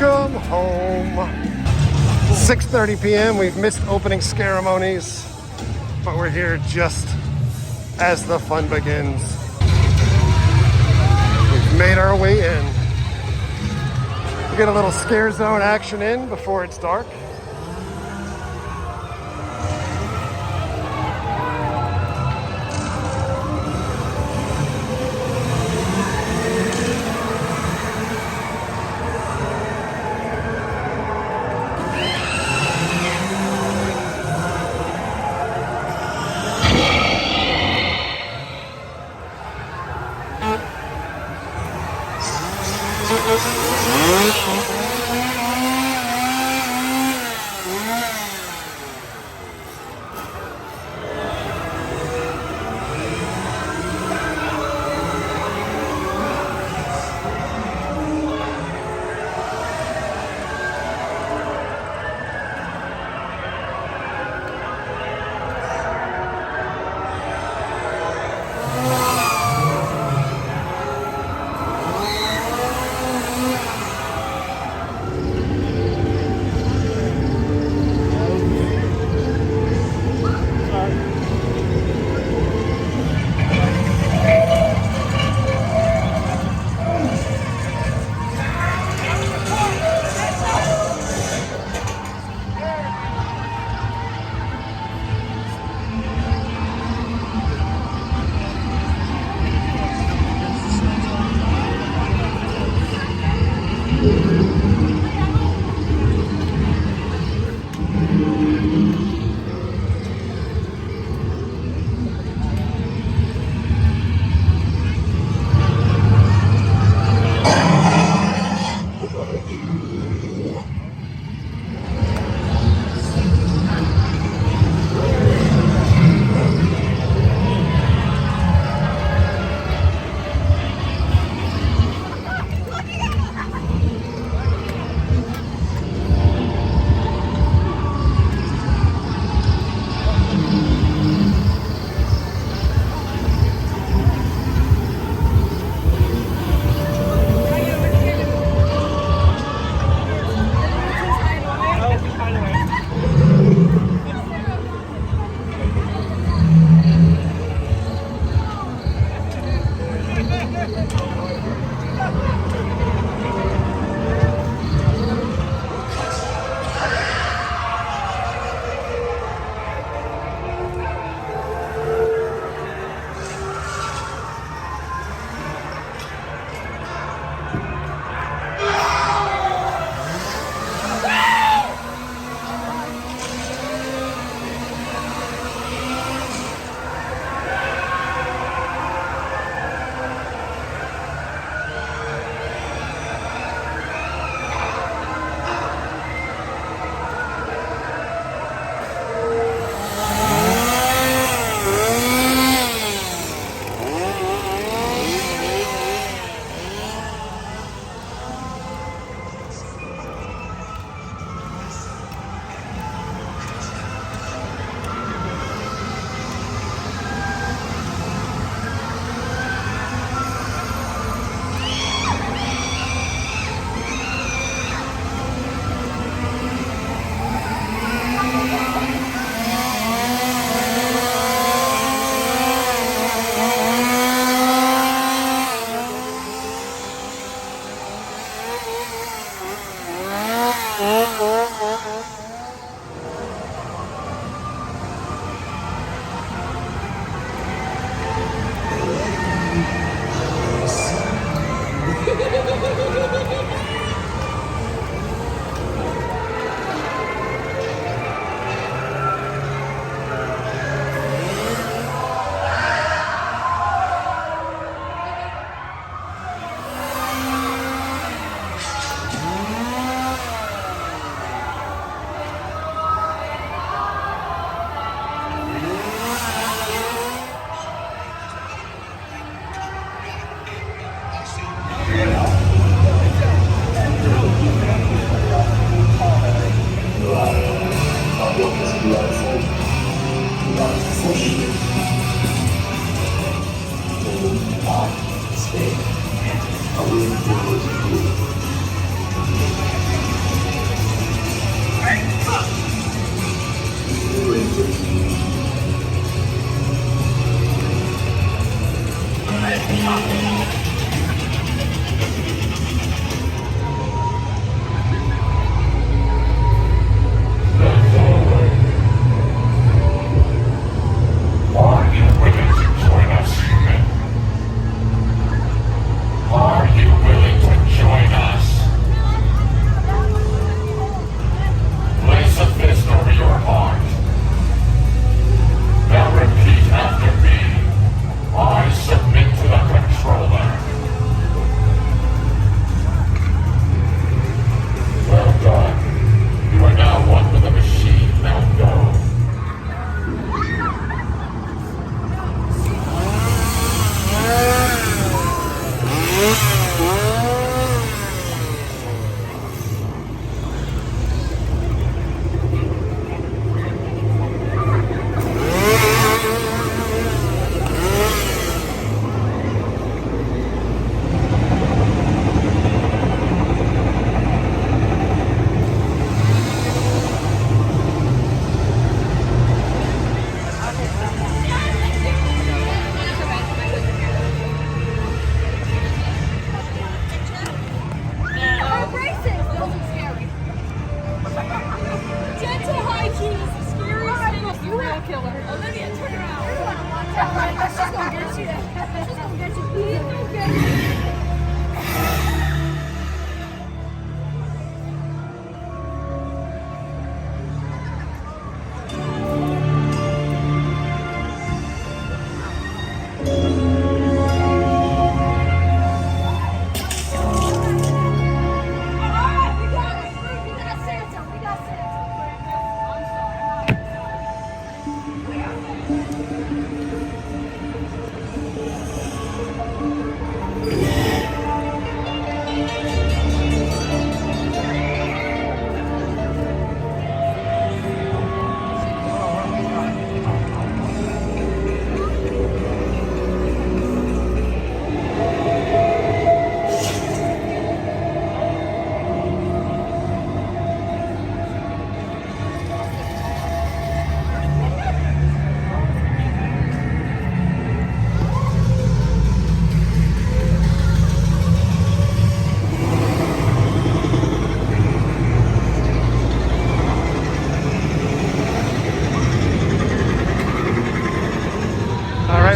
Welcome home. 6:30 p.m. We've missed opening ceremonies, but we're here just as the fun begins. We've made our way in. We get a little scare zone action in before it's dark.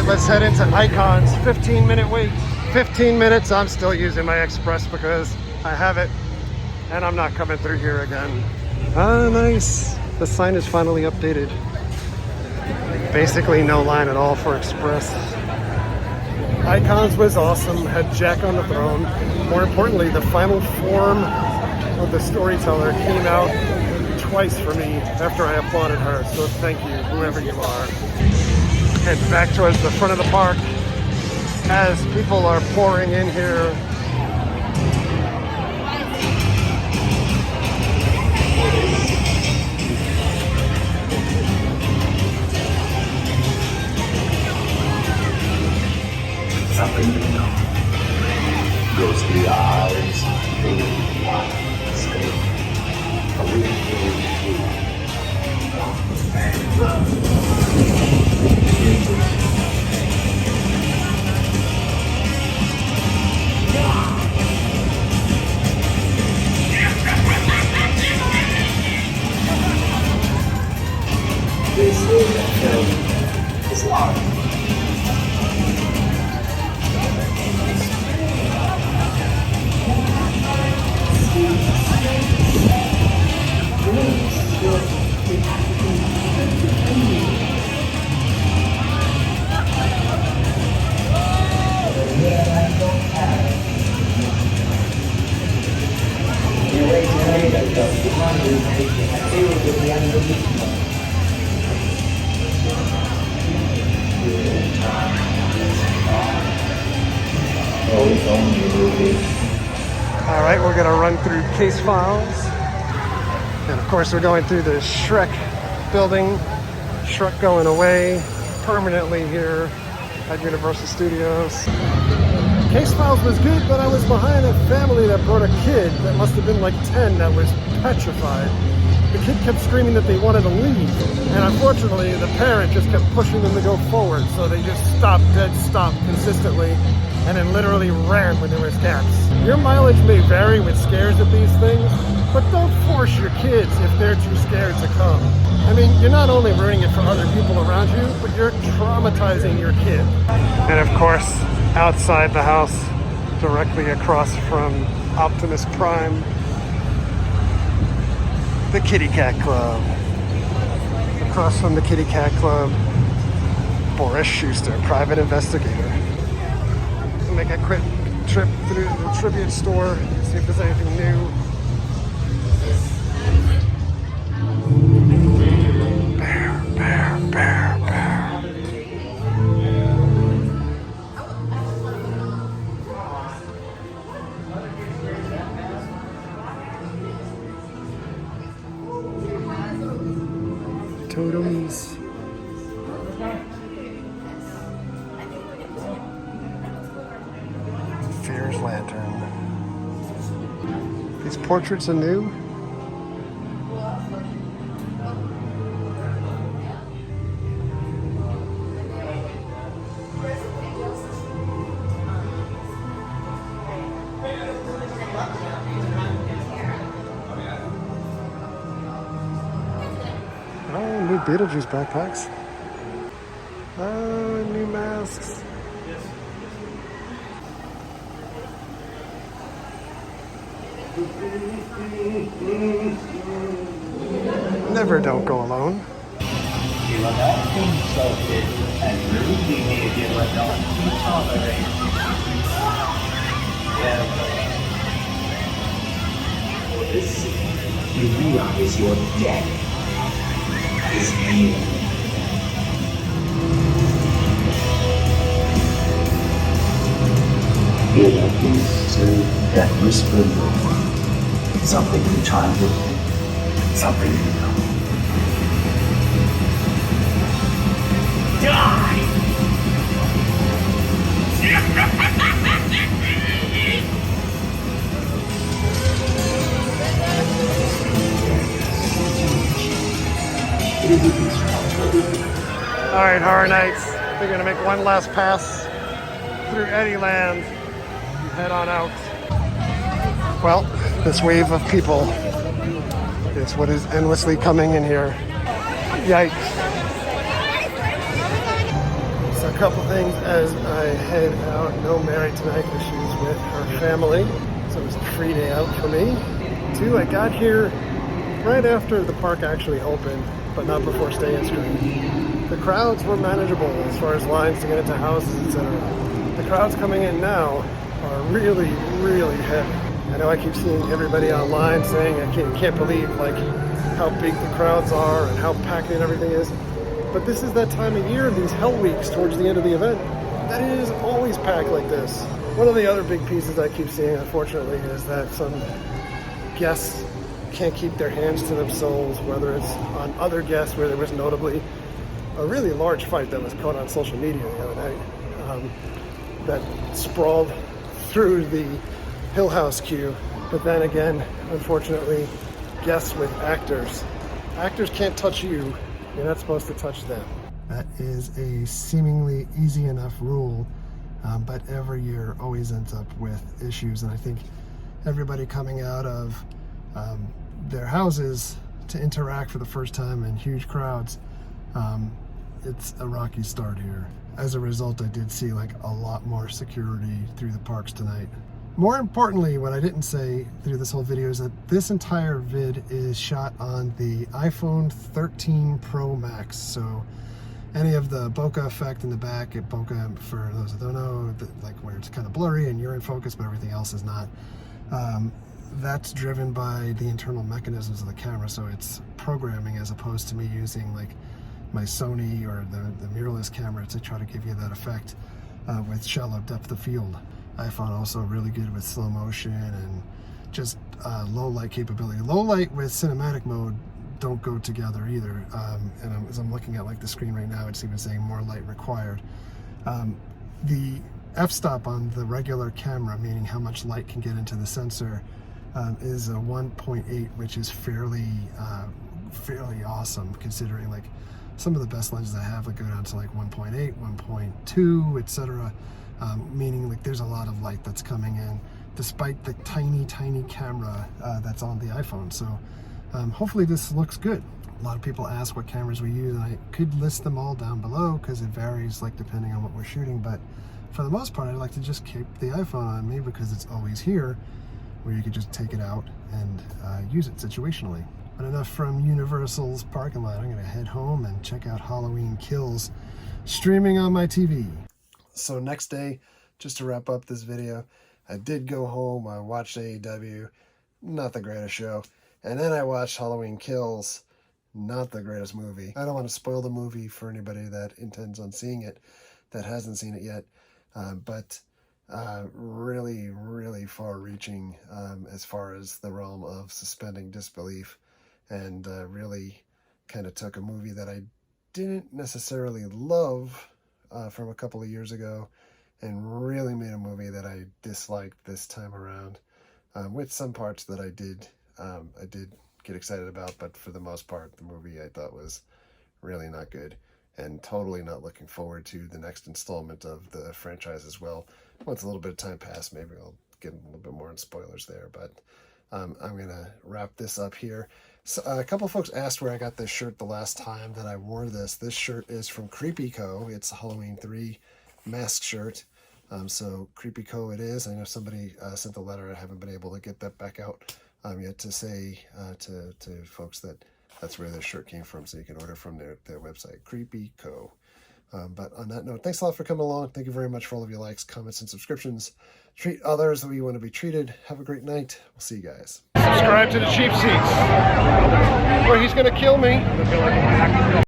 Let's head into Icon's 15-minute wait. 15 minutes, I'm still using my express because I have it and I'm not coming through here again. Ah, nice. The sign is finally updated. Basically no line at all for express. Icon's was awesome, had Jack on the throne. More importantly, the final form of the storyteller came out twice for me after I applauded her. So thank you, whoever you are. Head back towards the front of the park as people are pouring in here. Something to know. Goes to the eyes, This is art. All right, we're gonna run through case files. And of course, we're going through the Shrek building. Shrek going away permanently here at Universal Studios. Case files was good, but I was behind a family that brought a kid that must have been like 10 that was petrified. The kid kept screaming that they wanted to leave, and unfortunately the parent just kept pushing them to go forward, so they just stopped, dead stop consistently, and then literally ran when there was gaps. Your mileage may vary with scares at these things, but don't force your kids if they're too scared to come. I mean, you're not only ruining it for other people around you, but you're traumatizing your kid. And of course, outside the house, directly across from Optimus Prime, the Kitty Cat Club. Across from the Kitty Cat Club, Boris Schuster, private investigator. We'll make a quick trip through the tribute store, see if there's anything new. Bear, bear, bear, bear. Totems. Fear's lantern. These portraits are new. Oh, new Beetlejuice backpacks. Oh, new masks. Never don't go alone. You are not insulted and rude behavior will not be tolerated. For this scene, you realize your death is near. In a peace to that whisper in your ear. Something from childhood, something you know. Die! All right, Horror Nights. We're gonna make one last pass through Eddieland and head on out. Well, this wave of people is what is endlessly coming in here. Yikes. So a couple things as I head out. No Mary tonight because she's with her family. So it was a free day out for me. Two, I got here right after the park actually opened, but not before Stay and Scream. The crowds were manageable as far as lines to get into houses, etc. The crowds coming in now are really, really heavy. I know I keep seeing everybody online saying I can't believe like how big the crowds are and how packed and everything is. But this is that time of year, these hell weeks towards the end of the event, that it is always packed like this. One of the other big pieces I keep seeing, unfortunately, is that some guests can't keep their hands to themselves, whether it's on other guests, where there was notably a really large fight that was caught on social media the other night that sprawled through the Hill House queue. But then again, unfortunately, guests with actors. Actors can't touch you. You're not supposed to touch them. That is a seemingly easy enough rule, but every year always ends up with issues. And I think everybody coming out of their houses to interact for the first time in huge crowds, it's a rocky start here. As a result, I did see like a lot more security through the parks tonight. More importantly, what I didn't say through this whole video is that this entire vid is shot on the iPhone 13 Pro Max. So any of the bokeh effect in the back, bokeh, for those that don't know, like where it's kind of blurry and you're in focus but everything else is not, that's driven by the internal mechanisms of the camera. So it's programming as opposed to me using like my Sony or the mirrorless camera to try to give you that effect with shallow depth of field. iPhone also really good with slow motion and just low light capability. Low light with cinematic mode don't go together either. And as I'm looking at like the screen right now, it's even saying more light required. The f-stop on the regular camera, meaning how much light can get into the sensor, is a 1.8, which is fairly awesome considering like some of the best lenses I have that go down to like 1.8, 1.2, etc. Meaning like there's a lot of light that's coming in despite the tiny camera that's on the iPhone. So hopefully this looks good. A lot of people ask what cameras we use, and I could list them all down below because it varies like depending on what we're shooting, but for the most part I like to just keep the iPhone on me because it's always here where you could just take it out and use it situationally. But enough from Universal's parking lot. I'm gonna head home and check out Halloween Kills streaming on my TV. So next day, just to wrap up this video, I did go home, I watched AEW, not the greatest show, and then I watched Halloween Kills, not the greatest movie. I don't want to spoil the movie for anybody that intends on seeing it, that hasn't seen it yet, but really far-reaching as far as the realm of suspending disbelief, and really kind of took a movie that I didn't necessarily love from a couple of years ago and really made a movie that I disliked this time around, with some parts that I did get excited about, but for the most part the movie I thought was really not good, and totally not looking forward to the next installment of the franchise as well. Once a little bit of time passed, maybe I'll get a little bit more on spoilers there, but I'm gonna wrap this up here. So, a couple folks asked where I got this shirt the last time that I wore this. This shirt is from Creepy Co. It's a Halloween 3 mask shirt. So Creepy Co. it is. I know somebody sent a letter. I haven't been able to get that back out yet to say to folks that that's where this shirt came from. So you can order from their website, Creepy Co. But on that note, thanks a lot for coming along. Thank you very much for all of your likes, comments, and subscriptions. Treat others the way you want to be treated. Have a great night. We'll see you guys. Subscribe to the Cheap Seats, or he's going to kill me.